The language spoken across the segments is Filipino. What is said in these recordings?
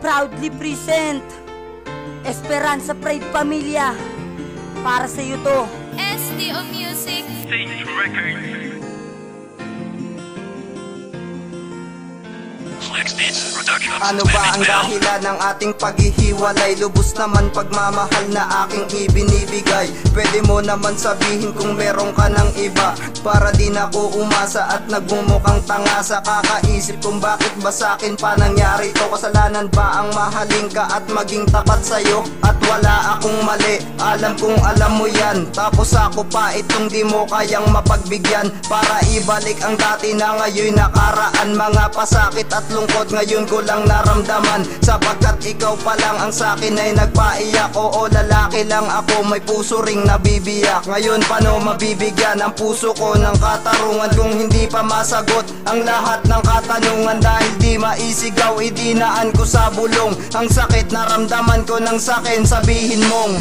proudly present Esperanza Pride Pamilya. Para sa iyo to, STO Music Stage Records. Ano ba ang dahilan ng ating paghihiwalay? Lubos naman pagmamahal na aking ibinibigay. Pwede mo naman sabihin kung meron ka ng iba, para din ako umasa at nagmumukhang tanga sa kakaisip kung bakit ba sa'kin pa nangyari to. Kasalanan ba ang mahalin ka at maging tapat sa'yo at wala akong mali? Alam kong alam mo yan, tapos ako pa itong di mo kayang mapagbigyan. Para ibalik ang dati na ngayon nakaraan, mga pasakit at lungkot ngayon ko lang naramdaman. Sapagkat ikaw pa lang ang sakin ay nagpaiyak. Oo, lalaki lang ako, may puso ring nabibiyak. Ngayon paano mabibigyan ang puso ko ng katarungan kung hindi pa masagot ang lahat ng katanungan? Dahil di maisigaw, idinaan ko sa bulong ang sakit naramdaman ko ng sakin. Sabihin mong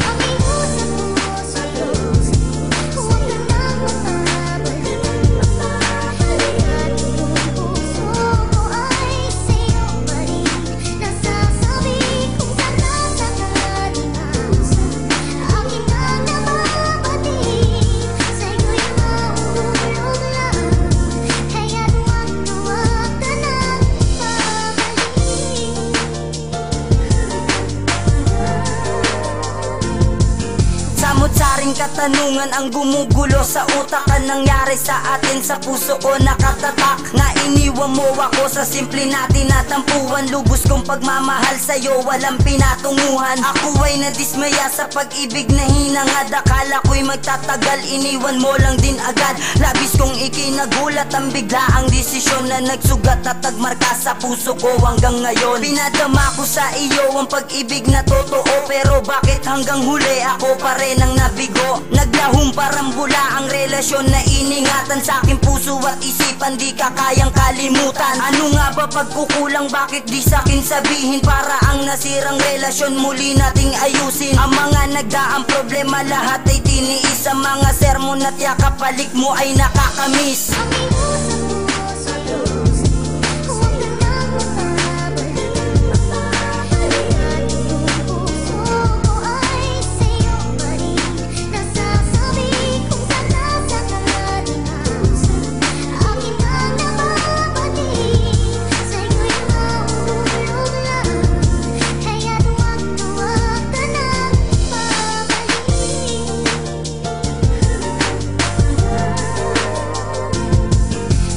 samot-saring katanungan ang gumugulo sa utak. Ang nangyari sa atin sa puso ko nakatatak. Nga iniwan mo ako sa simple natin natampuhan. Lubos kong pagmamahal sa'yo walang pinatunguhan. Ako ay nadismaya sa pag-ibig na hinangad. Akala ko'y magtatagal, iniwan mo lang din agad. Labis kong ikinagulat ang biglaang desisyon na nagsugat at nagmarka sa puso ko hanggang ngayon. Pinadama ko sa iyo ang pag-ibig na totoo, pero bakit hanggang huli ako pa rin ang nabigo? Naglahong parang bula ang relasyon na iningatan sa aking puso at isipan, di ka kayang kalimutan. Ano nga ba pagkukulang, bakit di sa'kin sabihin? Para ang nasirang relasyon muli nating ayusin. Ang mga nagdaang problema lahat ay tiniis. Ang mga sermon at yakapalik mo ay nakakamiss.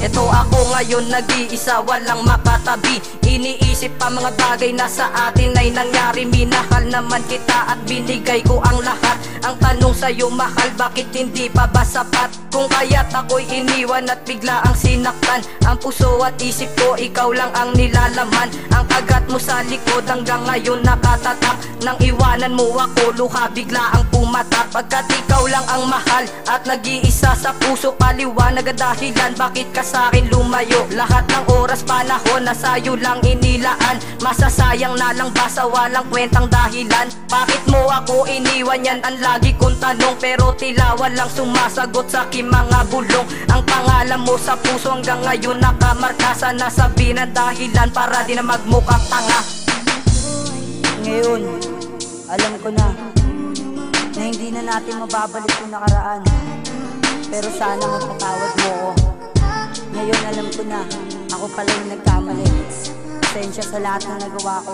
Ito ako ngayon nag-iisa, walang makatabi. Iniisip pa mga bagay na sa atin ay nangyari. Minahal naman kita at binigay ko ang lahat. Ang tanong sa'yo, mahal, bakit hindi pa ba sapat? Kung kaya't ako'y iniwan at bigla ang sinaktan. Ang puso at isip ko, ikaw lang ang nilalaman. Ang kagat mo sa likod hanggang ngayon nakatatak. Nang iwanan mo ako, luha bigla ang pumatak. Pagkat ikaw lang ang mahal at nag-iisa sa puso, paliwanag ang dahilan bakit ka sa'kin lumayo. Lahat ng oras panahon na sa'yo lang inilaan. Masasayang na lang ba sa walang kwentang dahilan? Bakit mo ako iniwan, yan ang lagi kong tanong. Pero tila walang sumasagot sa aking mga bulong. Ang pangalan mo sa puso hanggang ngayon nakamarka. Sana sabihin ang dahilan para di na magmukhang tanga. Ngayon, alam ko na hindi na natin mababalik yung nakaraan, pero sana magpatawad mo ko. Ngayon alam ko na ako pala yung nagkamali. Pasensya sa lahat ng nagawa ko.